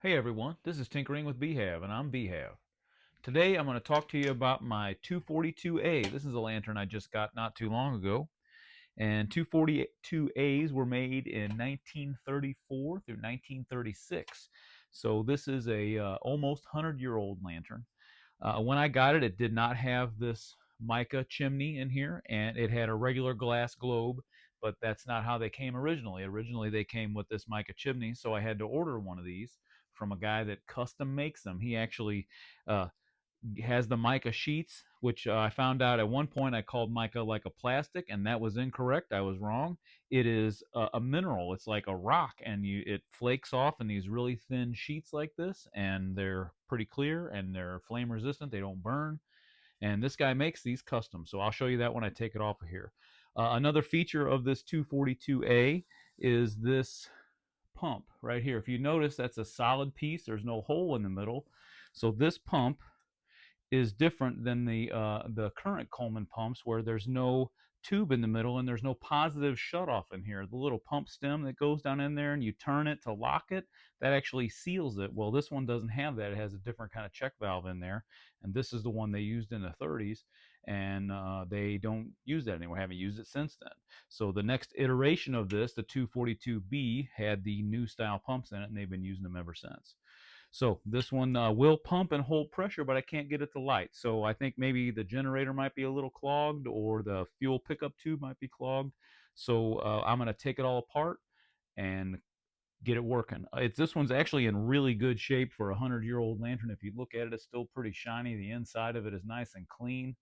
Hey everyone, this is Tinkering with B-Hav, and I'm B-Hav. Today I'm going to talk to you about my 242A. This is a lantern I just got not too long ago, and 242As were made in 1934 through 1936. So this is a almost 100-year-old lantern. When I got it, it did not have this mica chimney in here, and it had a regular glass globe, but that's not how they came originally. Originally, they came with this mica chimney, so I had to order one of these from a guy that custom makes them. He actually uh, has the mica sheets, which I found out at one point I called mica like a plastic, and that was incorrect. I was wrong. It is a mineral. It's like a rock, and it flakes off in these really thin sheets like this, and they're pretty clear and they're flame resistant. They don't burn. And this guy makes these custom, so I'll show you that when I take it off of here. Another feature of this 242A is this pump right here. If you notice, that's a solid piece. There's no hole in the middle. So this pump is different than the current Coleman pumps, where there's no tube in the middle and there's no positive shutoff in here. The little pump stem that goes down in there and you turn it to lock it, that actually seals it. Well, this one doesn't have that. It has a different kind of check valve in there, and this is the one they used in the 30s, and they don't use that anymore. Haven't used it since then. So the next iteration of this, the 242B, had the new style pumps in it, and they've been using them ever since. So this one will pump and hold pressure, but I can't get it to light. So I think maybe the generator might be a little clogged, or the fuel pickup tube might be clogged. So I'm going to take it all apart and get it working. This one's actually in really good shape for a 100-year-old lantern. If you look at it, it's still pretty shiny. The inside of it is nice and clean.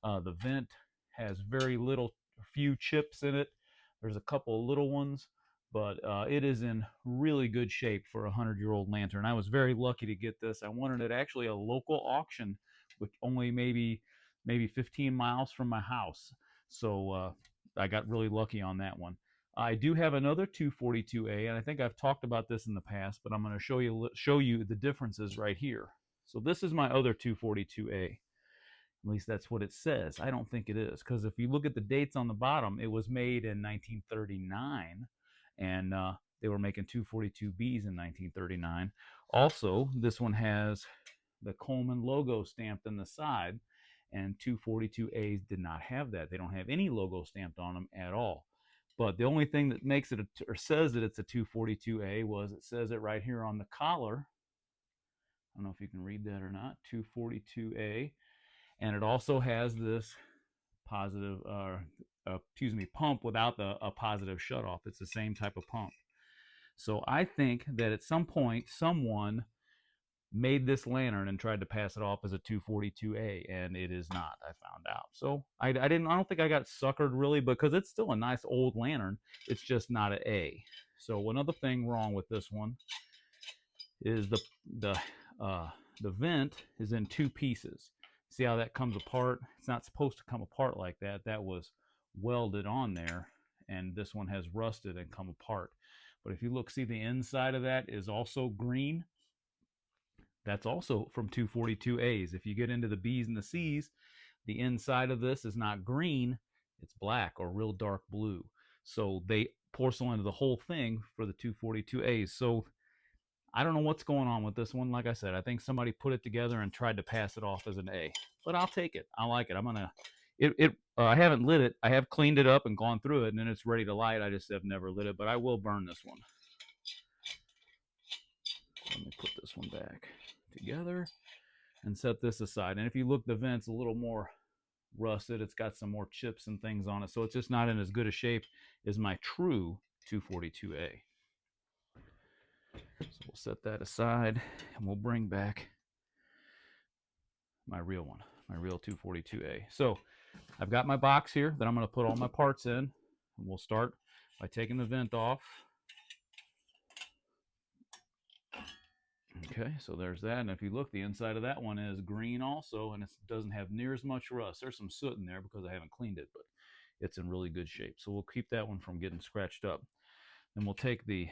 The vent has very little, few chips in it. There's a couple of little ones, but it is in really good shape for a 100-year-old lantern. I was very lucky to get this. I wanted it actually a local auction, which only maybe 15 miles from my house. So I got really lucky on that one. I do have another 242A, and I think I've talked about this in the past, but I'm going to show you the differences right here. So this is my other 242A. At least that's what it says. I don't think it is, because if you look at the dates on the bottom, it was made in 1939, and they were making 242Bs in 1939. Also, this one has the Coleman logo stamped on the side, and 242As did not have that. They don't have any logo stamped on them at all. But the only thing that makes it or says that it's a 242A was it says it right here on the collar. I don't know if you can read that or not. 242A, and it also has this positive, pump without a positive shutoff. It's the same type of pump. So I think that at some point someone made this lantern and tried to pass it off as a 242A, and it is not. I found out. So I don't think I got suckered really, because it's still a nice old lantern. It's just not an A. So another thing wrong with this one is the uh, the vent is in two pieces. See how that comes apart? It's not supposed to come apart like that. That was welded on there, and this one has rusted and come apart. But if you look, see the inside of that is also green. That's also from 242As. If you get into the B's and the C's, the inside of this is not green, it's black or real dark blue. So they porcelained the whole thing for the 242As. So I don't know what's going on with this one. Like I said, I think somebody put it together and tried to pass it off as an A. But I'll take it. I like it. I haven't lit it. I have cleaned it up and gone through it, and then it's ready to light. I just have never lit it, but I will burn this one. Let me put this one back together and set this aside. And if you look, the vent's a little more rusted. It's got some more chips and things on it, so it's just not in as good a shape as my true 242A. So we'll set that aside, and we'll bring back my real one, my real 242A. So I've got my box here that I'm going to put all my parts in, and we'll start by taking the vent off. Okay, so there's that, and if you look, the inside of that one is green also, and it doesn't have near as much rust. There's some soot in there because I haven't cleaned it, but it's in really good shape. So we'll keep that one from getting scratched up. Then we'll take the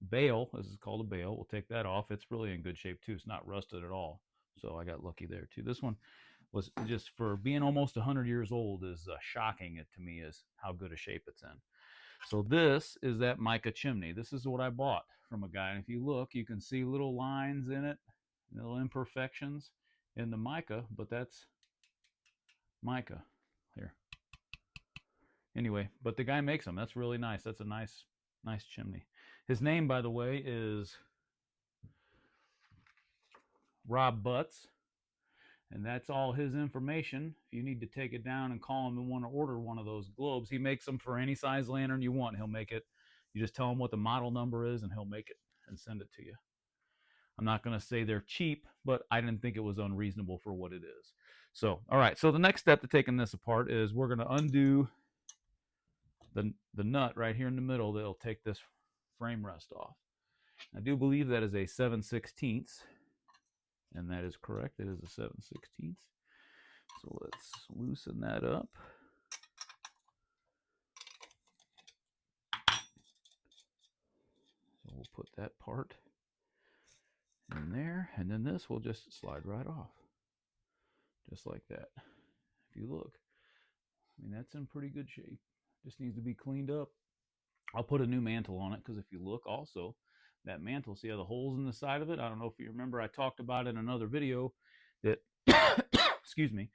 bail, this is called a bail, we'll take that off. It's really in good shape too. It's not rusted at all, so I got lucky there too. This one was, just for being almost 100 years old, is shocking it to me is how good a shape it's in. So this is that mica chimney. This is what I bought from a guy. And if you look, you can see little lines in it, little imperfections in the mica, but that's mica here. Anyway, but the guy makes them. That's really nice. That's a nice chimney. His name, by the way, is Rob Butts, and that's all his information. If you need to take it down and call him and want to order one of those globes, he makes them for any size lantern you want. He'll make it. You just tell him what the model number is, and he'll make it and send it to you. I'm not going to say they're cheap, but I didn't think it was unreasonable for what it is. So, all right. So the next step to taking this apart is we're going to undo the nut right here in the middle that'll take this frame rest off. I do believe that is a 7/16, and that is correct. It is a 7/16. So let's loosen that up. So we'll put that part in there, and then this will just slide right off, just like that. If you look, I mean, that's in pretty good shape. Just needs to be cleaned up. I'll put a new mantle on it, because if you look also, that mantle, see how the holes in the side of it? I don't know if you remember, I talked about it in another video that, excuse me,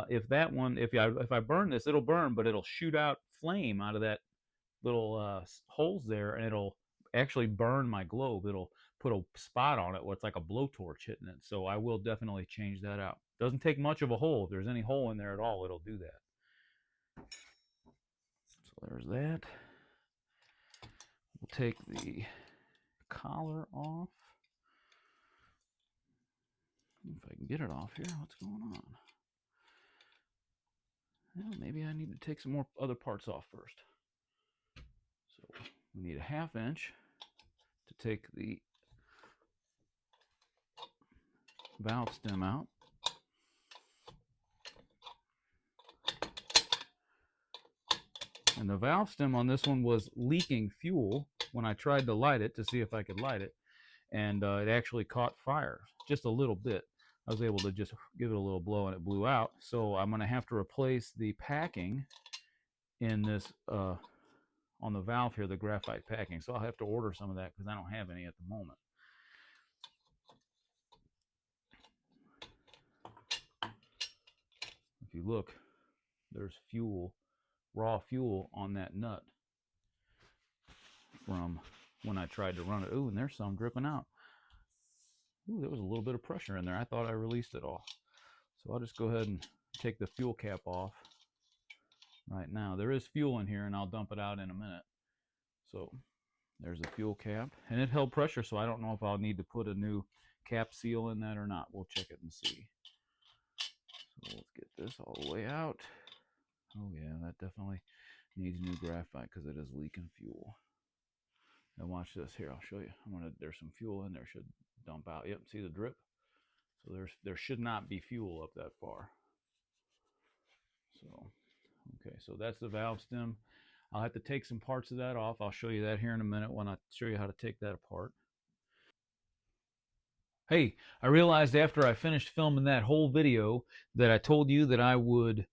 if I burn this, it'll burn, but it'll shoot out flame out of that little holes there, and it'll actually burn my globe. It'll put a spot on it where it's like a blowtorch hitting it. So I will definitely change that out. Doesn't take much of a hole. If there's any hole in there at all, it'll do that. So there's that. We'll take the collar off. If I can get it off here, what's going on? Well, maybe I need to take some more other parts off first. So we need a 1/2 inch to take the valve stem out. And the valve stem on this one was leaking fuel when I tried to light it to see if I could light it. And it actually caught fire just a little bit. I was able to just give it a little blow and it blew out. So I'm going to have to replace the packing in this on the valve here, the graphite packing. So I'll have to order some of that because I don't have any at the moment. If you look, there's fuel, raw fuel on that nut from when I tried to run it. Ooh, and there's some dripping out. Ooh, there was a little bit of pressure in there. I thought I released it all. So I'll just go ahead and take the fuel cap off right now. There is fuel in here, and I'll dump it out in a minute. So there's the fuel cap, and it held pressure, so I don't know if I'll need to put a new cap seal in that or not. We'll check it and see. So let's get this all the way out. Oh yeah, that definitely needs new graphite because it is leaking fuel. Now watch this here. I'll show you. There's some fuel in there. Should dump out. Yep, see the drip? So there should not be fuel up that far. So okay, so that's the valve stem. I'll have to take some parts of that off. I'll show you that here in a minute when I show you how to take that apart. Hey, I realized after I finished filming that whole video that I told you that I would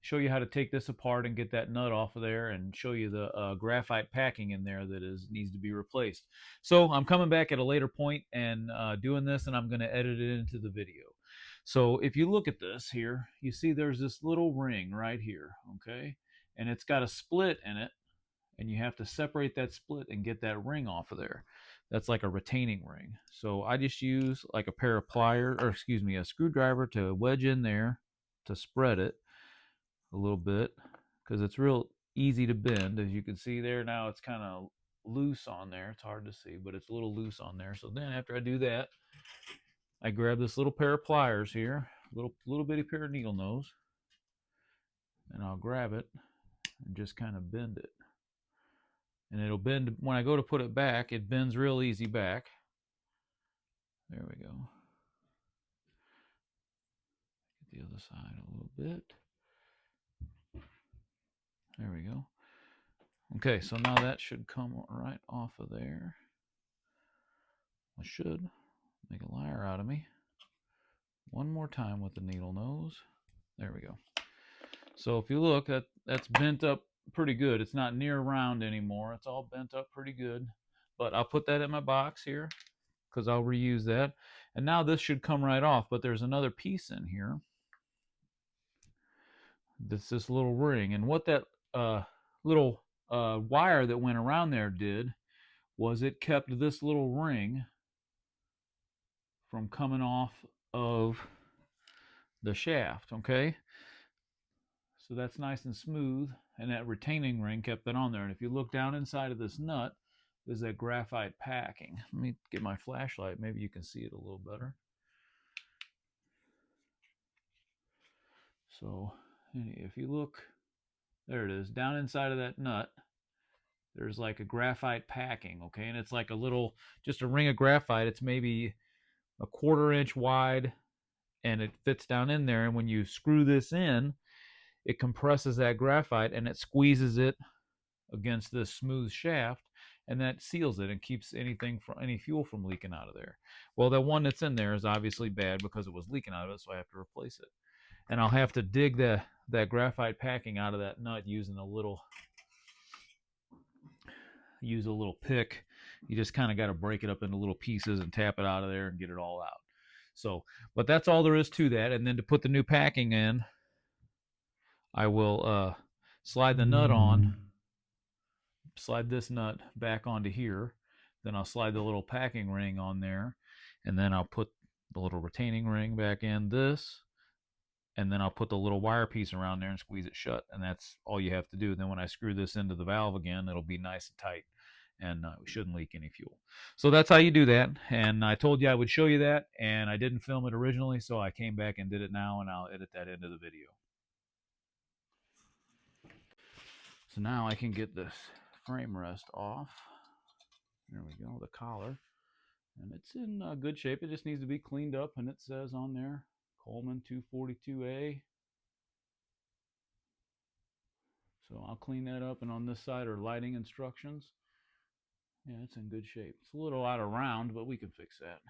show you how to take this apart and get that nut off of there and show you the graphite packing in there that needs to be replaced. So I'm coming back at a later point and doing this, and I'm going to edit it into the video. So if you look at this here, you see there's this little ring right here, okay? And it's got a split in it, and you have to separate that split and get that ring off of there. That's like a retaining ring. So I just use like a pair of pliers, or excuse me, a screwdriver to wedge in there to spread it a little bit, because it's real easy to bend. As you can see there now, it's kind of loose on there. It's hard to see, but it's a little loose on there. So then after I do that, I grab this little pair of pliers here, little bitty pair of needle nose, and I'll grab it and just kind of bend it. And it'll bend, when I go to put it back, it bends real easy back. There we go. Get the other side a little bit. There we go. Okay, so now that should come right off of there. I should make a liar out of me. One more time with the needle nose. There we go. So if you look, that's bent up pretty good. It's not near round anymore. It's all bent up pretty good. But I'll put that in my box here because I'll reuse that. And now this should come right off, but there's another piece in here. This little ring. And what that little wire that went around there did was it kept this little ring from coming off of the shaft, okay? So that's nice and smooth, and that retaining ring kept that on there. And if you look down inside of this nut, there's that graphite packing. Let me get my flashlight. Maybe you can see it a little better. So if you look, there it is. Down inside of that nut, there's like a graphite packing, okay? And it's like a little, just a ring of graphite. It's maybe a 1/4 inch wide, and it fits down in there. And when you screw this in, it compresses that graphite and it squeezes it against this smooth shaft, and that seals it and keeps anything from any fuel from leaking out of there. Well, the one that's in there is obviously bad because it was leaking out of it, so I have to replace it. And I'll have to dig that graphite packing out of that nut using a little pick. You just kind of got to break it up into little pieces and tap it out of there and get it all out. So, but that's all there is to that. And then to put the new packing in, I will slide the nut on, slide this nut back onto here. Then I'll slide the little packing ring on there, and then I'll put the little retaining ring back in this, and then I'll put the little wire piece around there and squeeze it shut, and that's all you have to do. Then when I screw this into the valve again, it'll be nice and tight, and we shouldn't leak any fuel. So that's how you do that, and I told you I would show you that, and I didn't film it originally, so I came back and did it now, and I'll edit that into the video. So now I can get this frame rest off. There we go, the collar. And it's in good shape. It just needs to be cleaned up, and it says on there, Coleman 242A. So I'll clean that up, and on this side are lighting instructions. Yeah, it's in good shape. It's a little out of round, but we can fix that.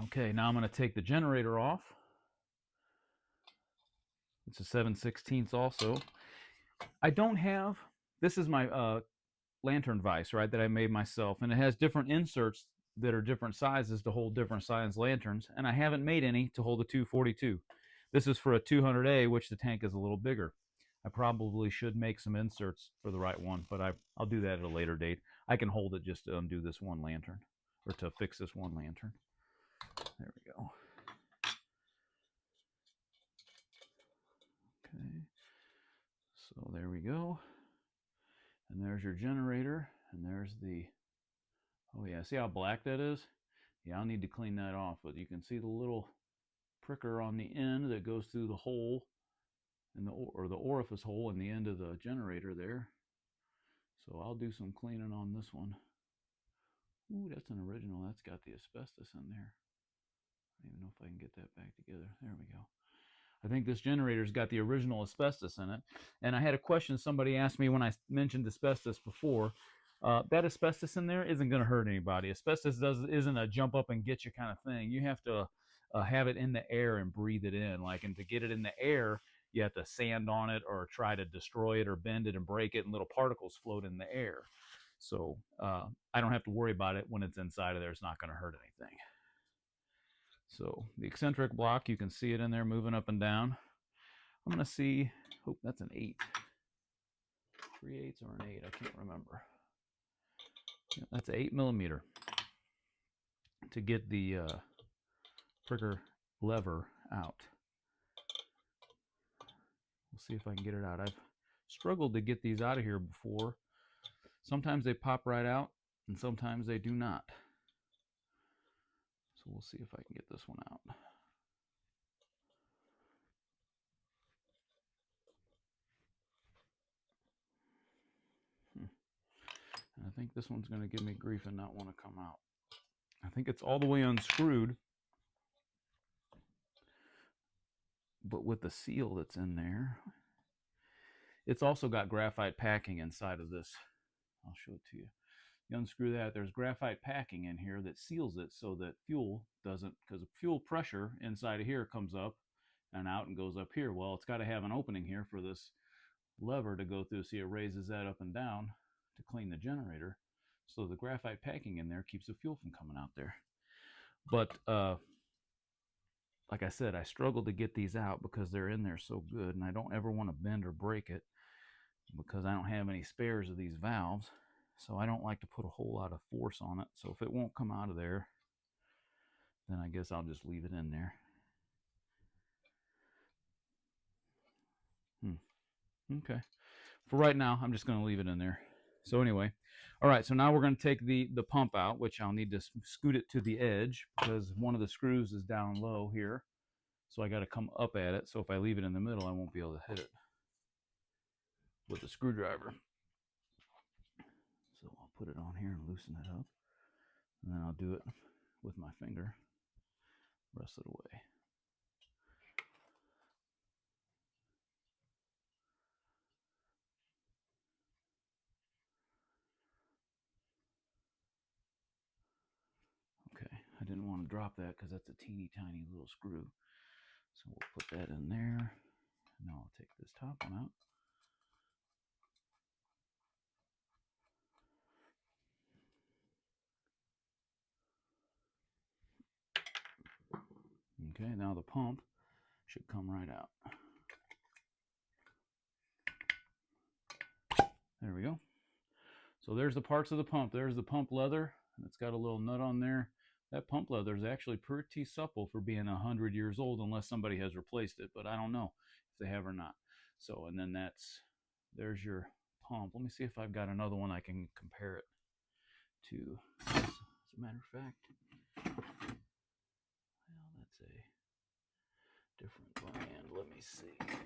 Okay, now I'm going to take the generator off. It's a 7/16 also. I don't have, this is my lantern vise, right, that I made myself, and it has different inserts that are different sizes to hold different size lanterns, and I haven't made any to hold a 242. This is for a 200A, which the tank is a little bigger. I probably should make some inserts for the right one, but I'll do that at a later date. I can hold it just to undo this one lantern, or to fix this one lantern. There we go. Okay, so there we go. And there's your generator, and there's the, oh yeah, see how black that is? Yeah, I'll need to clean that off, but you can see the little pricker on the end that goes through the hole, in the orifice hole in the end of the generator there. So I'll do some cleaning on this one. Ooh, that's an original. That's got the asbestos in there. I don't even know if I can get that back together. There we go. I think this generator's got the original asbestos in it. And I had a question somebody asked me when I mentioned asbestos before. That asbestos in there isn't going to hurt anybody. Asbestos isn't a jump up and get you kind of thing. You have to have it in the air and breathe it in. And to get it in the air, you have to sand on it or try to destroy it or bend it and break it, and little particles float in the air. So I don't have to worry about it when it's inside of there. It's not going to hurt anything. So the eccentric block, you can see it in there moving up and down. I'm going to see, oh, that's an 8. 3/8 or an 8, I can't remember. Yeah, that's an 8mm to get the pricker lever out. We'll see if I can get it out. I've struggled to get these out of here before. Sometimes they pop right out, and sometimes they do not. So we'll see if I can get this one out. And I think this one's going to give me grief and not want to come out. I think it's all the way unscrewed, but with the seal that's in there, it's also got graphite packing inside of this. I'll show it to you. You unscrew that, there's graphite packing in here that seals it so that fuel doesn't, because fuel pressure inside of here comes up, and out and goes up here. Well, it's got to have an opening here for this lever to go through. See, it raises that up and down to clean the generator. So the graphite packing in there keeps the fuel from coming out there. But like I said, I struggle to get these out because they're in there so good, and I don't ever want to bend or break it because I don't have any spares of these valves. So I don't like to put a whole lot of force on it. So if it won't come out of there, then I guess I'll just leave it in there. Okay. For right now, I'm just going to leave it in there. So anyway, all right, so now we're going to take the pump out, which I'll need to scoot it to the edge because one of the screws is down low here. So I got to come up at it. So if I leave it in the middle, I won't be able to hit it with the screwdriver. So I'll put it on here and loosen it up. And then I'll do it with my finger the rest of the way. Okay, I didn't want to drop that because that's a teeny tiny little screw. So we'll put that in there. Now I'll take this top one out. Okay, now the pump should come right out. There we go. So there's the parts of the pump. There's the pump leather. It's got a little nut on there. That pump leather is actually pretty supple for being 100 years old, unless somebody has replaced it, but I don't know if they have or not. So, and then there's your pump. Let me see if I've got another one I can compare it to. As a matter of fact, well, that's a different brand. Let me see here.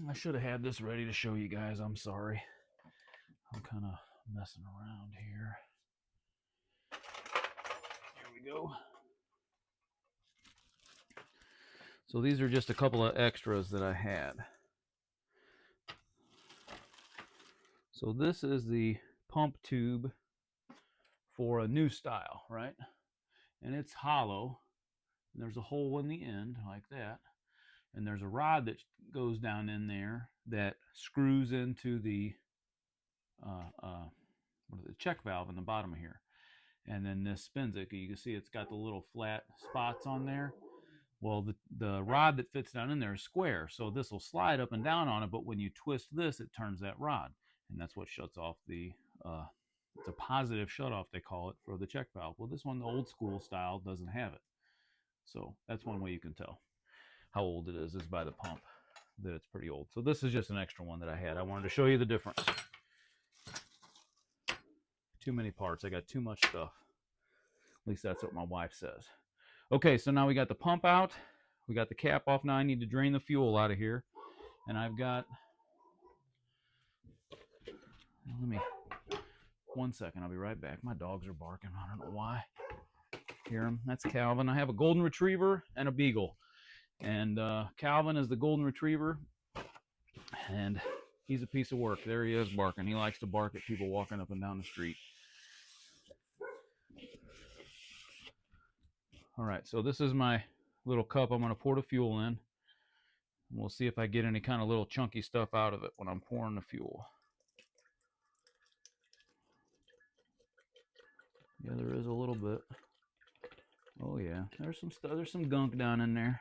I should have had this ready to show you guys. I'm sorry. I'm kind of messing around here. Here we go. So these are just a couple of extras that I had. So this is the pump tube for a new style, right? And it's hollow. There's a hole in the end like that. And there's a rod that goes down in there that screws into the check valve in the bottom of here. And then this spins it. You can see it's got the little flat spots on there. Well, the rod that fits down in there is square, so this will slide up and down on it, but when you twist this, it turns that rod, and that's what shuts off the, it's a positive shutoff, they call it, for the check valve. Well, this one, the old school style, doesn't have it. So that's one way you can tell how old it is by the pump, that it's pretty old. So this is just an extra one that I had. I wanted to show you the difference. Too many parts. I got too much stuff. At least that's what my wife says. Okay, so now we got the pump out. We got the cap off. Now I need to drain the fuel out of here. And I've got, let me, 1 second, I'll be right back. My dogs are barking. I don't know why. Hear them? That's Calvin. I have a golden retriever and a beagle. And Calvin is the golden retriever. And he's a piece of work. There he is barking. He likes to bark at people walking up and down the street. All right, so this is my little cup. I'm going to pour the fuel in. We'll see if I get any kind of little chunky stuff out of it when I'm pouring the fuel. Yeah, there is a little bit. Oh yeah, there's some stuff. There's some gunk down in there.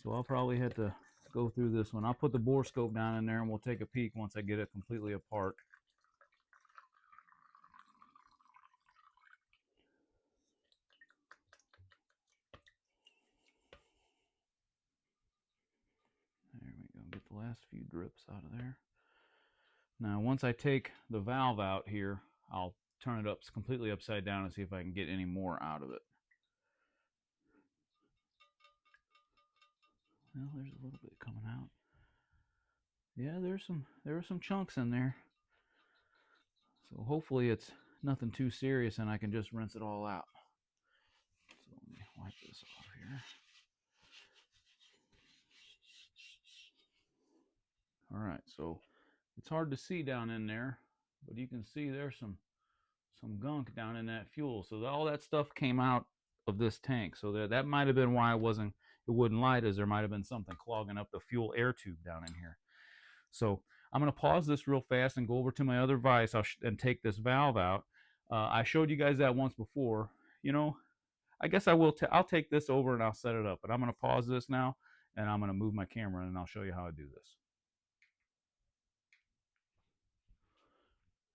So I'll probably have to go through this one. I'll put the bore scope down in there and we'll take a peek once I get it completely apart. There we go. Get the last few drips out of there. Now, once I take the valve out here, I'll turn it up completely upside down and see if I can get any more out of it. Well, there's a little bit coming out. Yeah, there are some chunks in there. So hopefully it's nothing too serious and I can just rinse it all out. So let me wipe this off here. All right, so It's hard to see down in there, but you can see there's some gunk down in that fuel. So all that stuff came out of this tank. So that might have been why it wouldn't light, as there might have been something clogging up the fuel air tube down in here. So I'm going to pause this real fast and go over to my other vise and take this valve out. I showed you guys that once before. You know, I guess I'll take this over and I'll set it up. But I'm going to pause this now and I'm going to move my camera and I'll show you how I do this.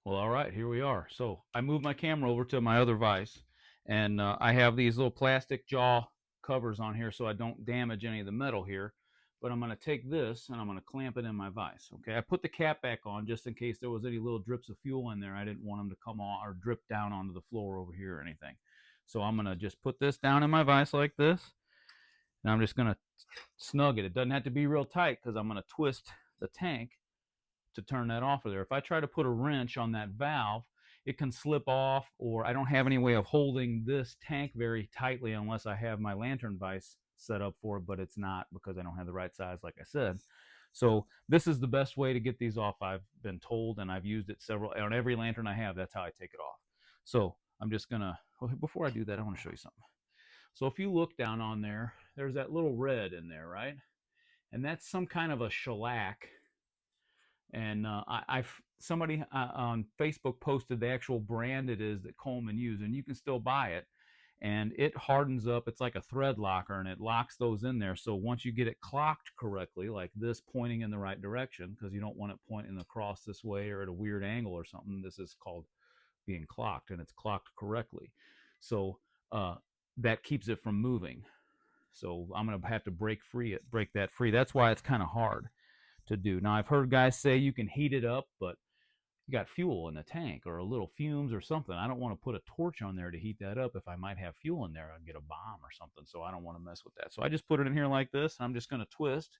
Well, all right, here we are. So I moved my camera over to my other vise, and I have these little plastic jaw covers on here so I don't damage any of the metal here. But I'm going to take this and I'm going to clamp it in my vise. Okay, I put the cap back on just in case there was any little drips of fuel in there. I didn't want them to come on or drip down onto the floor over here or anything. So I'm going to just put this down in my vise like this, and I'm just going to snug it. It doesn't have to be real tight because I'm going to twist the tank to turn that off of there. If I try to put a wrench on that valve, it can slip off, or I don't have any way of holding this tank very tightly unless I have my lantern vise set up for it, but it's not because I don't have the right size, like I said. So this is the best way to get these off, I've been told, and I've used it on every lantern I have. That's how I take it off. So I'm just gonna, before I do that, I want to show you something. So if you look down on there, there's that little red in there, right? And that's some kind of a shellac. And somebody on Facebook posted the actual brand it is that Coleman used, and you can still buy it. And it hardens up. It's like a thread locker, and it locks those in there. So once you get it clocked correctly, like this, pointing in the right direction, because you don't want it pointing across this way or at a weird angle or something. This is called being clocked, and it's clocked correctly. So that keeps it from moving. So I'm going to have to break that free. That's why it's kind of hard to do. Now, I've heard guys say you can heat it up, but you got fuel in the tank or a little fumes or something. I don't want to put a torch on there to heat that up. If I might have fuel in there, I'd get a bomb or something. So I don't want to mess with that. So I just put it in here like this. I'm just going to twist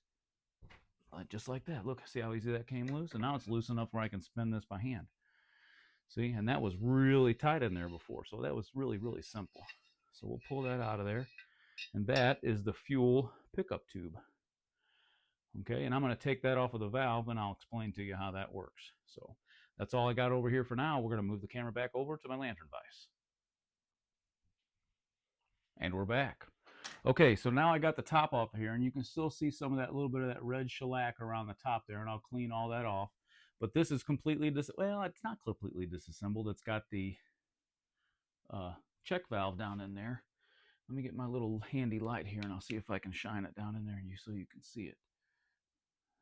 just like that. Look, see how easy that came loose? And now it's loose enough where I can spin this by hand. See, and that was really tight in there before. So that was really, really simple. So we'll pull that out of there. And that is the fuel pickup tube. Okay, and I'm going to take that off of the valve and I'll explain to you how that works. So that's all I got over here for now. We're going to move the camera back over to my lantern vise. And we're back. Okay, so now I got the top off of here, and you can still see some of that little bit of that red shellac around the top there, and I'll clean all that off. But this is completely, well, it's not completely disassembled. It's got the check valve down in there. Let me get my little handy light here, and I'll see if I can shine it down in there so you can see it.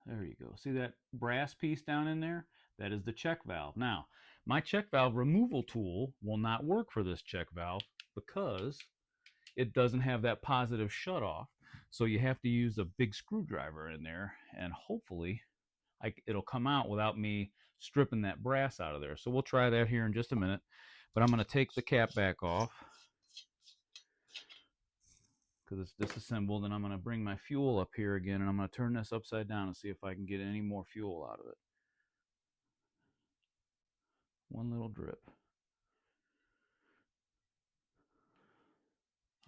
There you go. See that brass piece down in there? That is the check valve. Now, my check valve removal tool will not work for this check valve because it doesn't have that positive shutoff. So you have to use a big screwdriver in there, and hopefully it'll come out without me stripping that brass out of there. So we'll try that here in just a minute. But I'm going to take the cap back off because it's disassembled, and I'm going to bring my fuel up here again, and I'm going to turn this upside down and see if I can get any more fuel out of it. One little drip.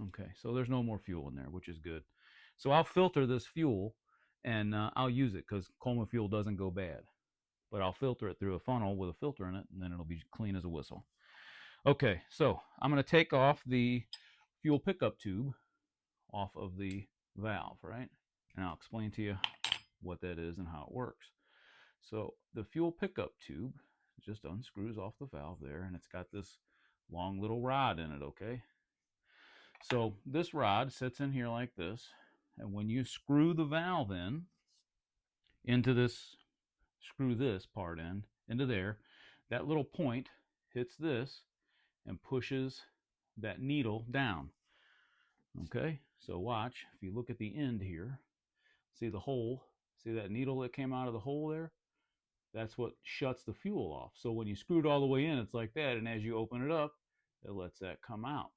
Okay, so there's no more fuel in there, which is good. So I'll filter this fuel, and I'll use it because Coleman fuel doesn't go bad. But I'll filter it through a funnel with a filter in it, and then it'll be clean as a whistle. Okay, so I'm going to take off the fuel pickup tube off of the valve, right? And I'll explain to you what that is and how it works. So the fuel pickup tube just unscrews off the valve there, and it's got this long little rod in it, okay? So this rod sits in here like this, and when you screw the valve into this, screw this part into there, that little point hits this and pushes that needle down. Okay, so watch. If you look at the end here, see the hole, see that needle that came out of the hole there? That's what shuts the fuel off. So when you screw it all the way in, it's like that, and as you open it up, it lets that come out.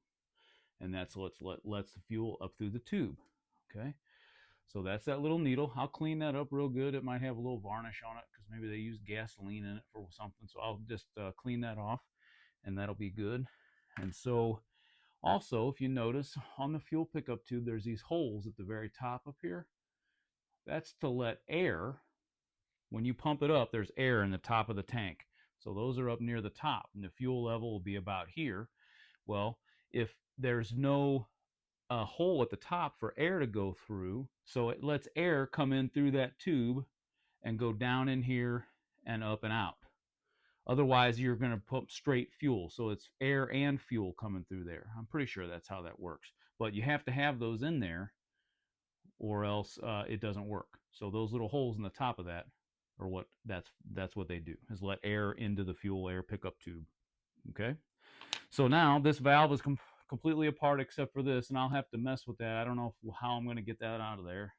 And that's what lets the fuel up through the tube. Okay, so that's that little needle. I'll clean that up real good. It might have a little varnish on it because maybe they use gasoline in it for something. So I'll just clean that off, and that'll be good. And so also, if you notice on the fuel pickup tube, there's these holes at the very top up here. That's to let air when you pump it up, there's air in the top of the tank. So those are up near the top, and the fuel level will be about here. Well, if there's no hole at the top for air to go through, so it lets air come in through that tube and go down in here and up and out. Otherwise, you're going to pump straight fuel. So it's air and fuel coming through there. I'm pretty sure that's how that works. But you have to have those in there or else it doesn't work. So those little holes in the top of that are what that's what they do, is let air into the fuel air pickup tube. Okay. So now this valve is completely apart except for this, and I'll have to mess with that. I don't know how I'm going to get that out of there.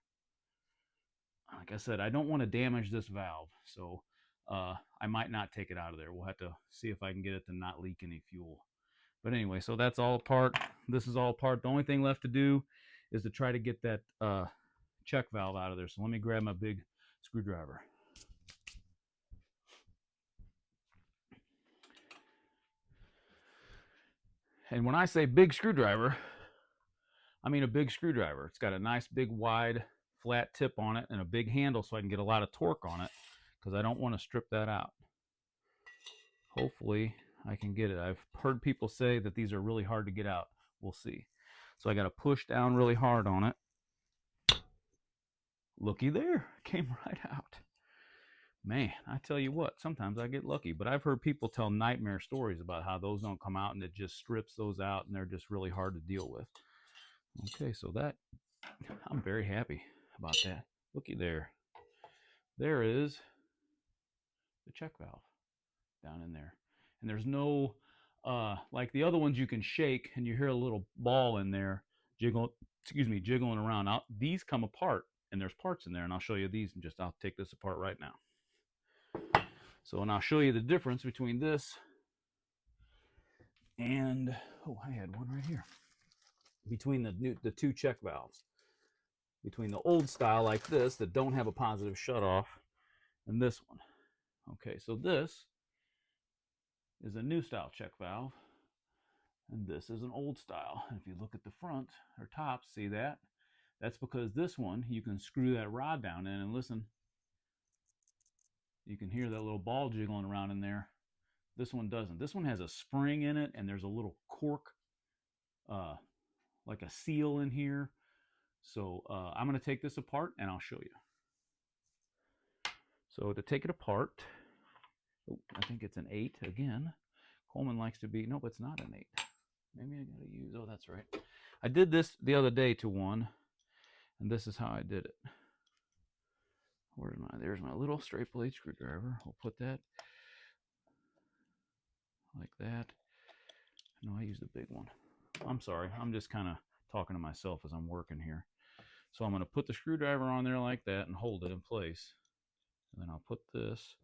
Like I said, I don't want to damage this valve, so I might not take it out of there. We'll have to see if I can get it to not leak any fuel. But anyway, so that's all apart. This is all apart. The only thing left to do is to try to get that check valve out of there. So let me grab my big screwdriver. And when I say big screwdriver, I mean a big screwdriver. It's got a nice big wide flat tip on it and a big handle so I can get a lot of torque on it, because I don't want to strip that out. Hopefully I can get it. I've heard people say that these are really hard to get out. We'll see. So I got to push down really hard on it. Looky there, came right out. Man, I tell you what, sometimes I get lucky, but I've heard people tell nightmare stories about how those don't come out and it just strips those out and they're just really hard to deal with. Okay, so that, I'm very happy about that. Looky there. There is the check valve down in there. And there's no, like the other ones you can shake and you hear a little ball in there jiggling around. These come apart and there's parts in there, and I'll show you these and I'll take this apart right now. So, and I'll show you the difference between this and, oh, I had one right here. Between the two check valves. Between the old style like this that don't have a positive shutoff and this one. Okay, so this is a new style check valve and this is an old style. And if you look at the front or top, see that? That's because this one, you can screw that rod down in and listen. You can hear that little ball jiggling around in there. This one doesn't. This one has a spring in it and there's a little cork, like a seal in here. So I'm going to take this apart and I'll show you. So to take it apart, oh, I think it's an 8 again. Coleman likes to be, nope, it's not an 8. Maybe I got to use, oh, that's right. I did this the other day to one, and this is how I did it. Where's there's my little straight blade screwdriver. I'll put that like that. No, I used the big one. I'm sorry, I'm just kind of talking to myself as I'm working here. So I'm going to put the screwdriver on there like that and hold it in place. And then I'll put this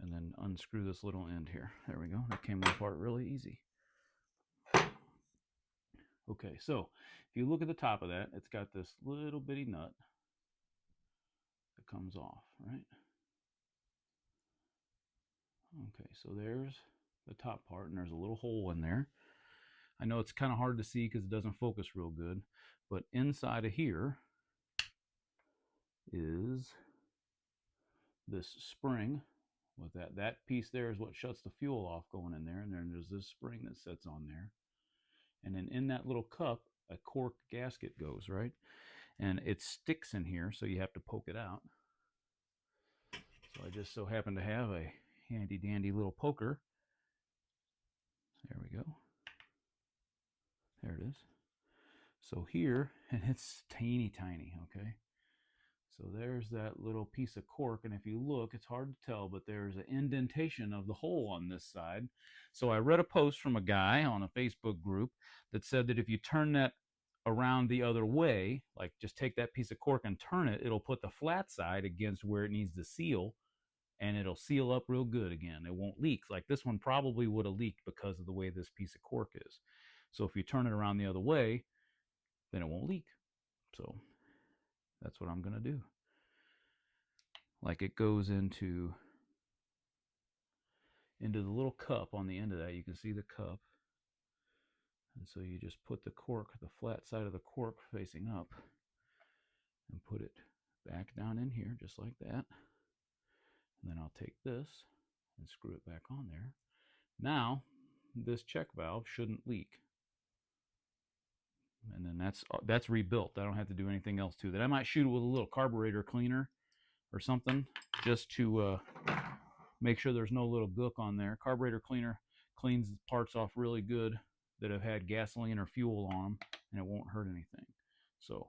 and then unscrew this little end here. There we go. That came apart really easy. Okay, so if you look at the top of that, it's got this little bitty nut that comes off, right? Okay, so there's the top part, and there's a little hole in there. I know it's kind of hard to see because it doesn't focus real good, but inside of here is this spring with that piece there is what shuts the fuel off going in there, and then there's this spring that sits on there. And then in that little cup, a cork gasket goes, right? And it sticks in here, so you have to poke it out. So I just so happen to have a handy dandy little poker. There we go. There it is. So here, and it's teeny tiny, okay? So there's that little piece of cork, and if you look, it's hard to tell, but there's an indentation of the hole on this side. So I read a post from a guy on a Facebook group that said that if you turn that around the other way, like just take that piece of cork and turn it, it'll put the flat side against where it needs to seal, and it'll seal up real good again. It won't leak. Like this one probably would have leaked because of the way this piece of cork is. So if you turn it around the other way, then it won't leak. So that's what I'm going to do. Like it goes into the little cup on the end of that. You can see the cup. And so you just put the cork, the flat side of the cork facing up, and put it back down in here just like that. And then I'll take this and screw it back on there. Now, this check valve shouldn't leak. And then that's rebuilt. I don't have to do anything else to that. I might shoot it with a little carburetor cleaner or something just to make sure there's no little gook on there. Carburetor cleaner cleans the parts off really good that have had gasoline or fuel on them, and it won't hurt anything. So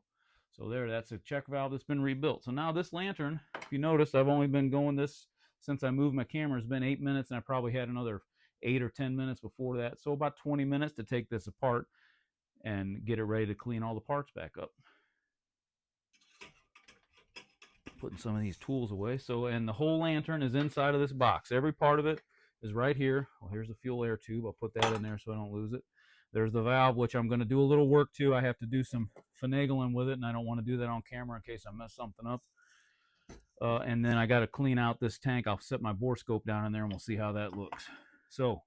there, that's a check valve that's been rebuilt. So now this lantern, if you notice, I've only been going this since I moved my camera. It's been 8 minutes, and I probably had another 8 or 10 minutes before that. So about 20 minutes to take this apart and get it ready to clean all the parts back up. Putting some of these tools away. So, and the whole lantern is inside of this box. Every part of it is right here. Well, here's the fuel air tube. I'll put that in there so I don't lose it. There's the valve, which I'm going to do a little work to. I have to do some finagling with it, and I don't want to do that on camera in case I mess something up. And then I got to clean out this tank. I'll set my borescope down in there, and we'll see how that looks. So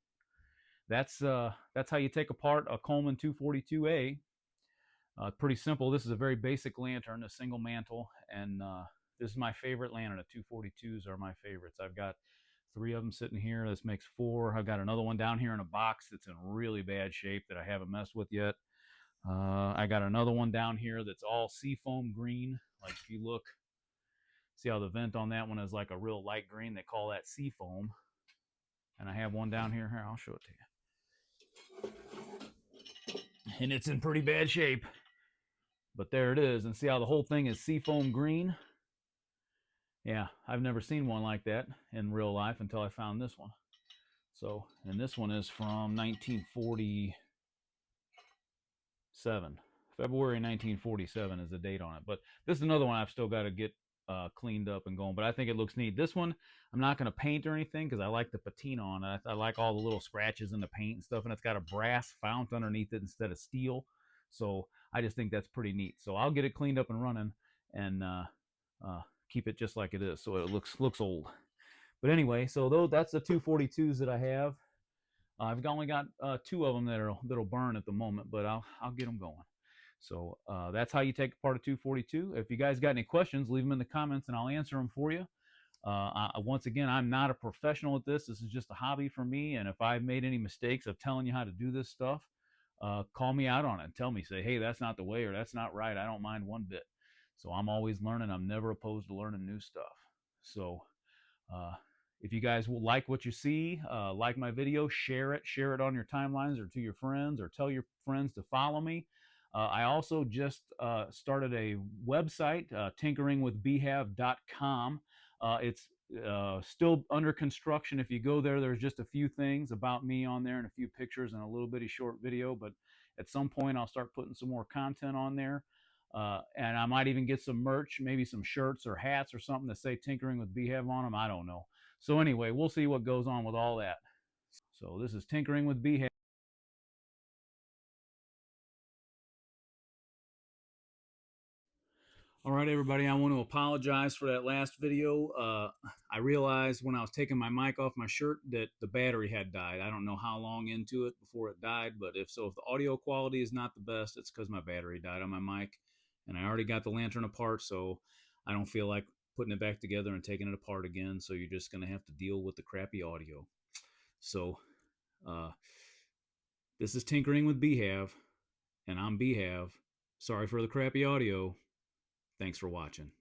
that's how you take apart a Coleman 242A. Pretty simple. This is a very basic lantern, a single mantle, and this is my favorite lantern. The 242s are my favorites. I've got 3 of them sitting here. This makes 4. I've got another one down here in a box that's in really bad shape that I haven't messed with yet. I got another one down here that's all seafoam green. Like if you look, see how the vent on that one is like a real light green. They call that seafoam. And I have one down here. Here, I'll show it to you. And it's in pretty bad shape. But there it is. And see how the whole thing is seafoam green? Yeah, I've never seen one like that in real life until I found this one. So, and this one is from 1947. February 1947 is the date on it. But this is another one I've still got to get cleaned up and going. But I think it looks neat. This one, I'm not going to paint or anything because I like the patina on it. I like all the little scratches in the paint and stuff. And it's got a brass fount underneath it instead of steel. So I just think that's pretty neat. So I'll get it cleaned up and running and keep it just like it is, so it looks old. But anyway, so that's the 242s that I have. I've only got 2 of them that'll burn at the moment, but I'll get them going. So that's how you take apart a 242. If you guys got any questions, leave them in the comments and I'll answer them for you. Once again, I'm not a professional at this. This is just a hobby for me, and if I've made any mistakes of telling you how to do this stuff, call me out on it and tell me, say, hey, that's not the way or that's not right. I don't mind one bit. So I'm always learning. I'm never opposed to learning new stuff. So if you guys will like what you see, like my video, share it on your timelines or to your friends, or tell your friends to follow me. I also just started a website, tinkeringwithbhav.com. It's still under construction. If you go there, there's just a few things about me on there and a few pictures and a little bitty short video, but at some point I'll start putting some more content on there. And I might even get some merch, maybe some shirts or hats or something that say Tinkering with B-Hav on them. I don't know. So anyway, we'll see what goes on with all that. So this is Tinkering with B-Hav. All right, everybody, I want to apologize for that last video. I realized when I was taking my mic off my shirt that the battery had died. I don't know how long into it before it died, but if the audio quality is not the best, it's because my battery died on my mic. And I already got the lantern apart, so I don't feel like putting it back together and taking it apart again. So you're just going to have to deal with the crappy audio. So this is Tinkering with B-Hav, and I'm B-Hav. Sorry for the crappy audio. Thanks for watching.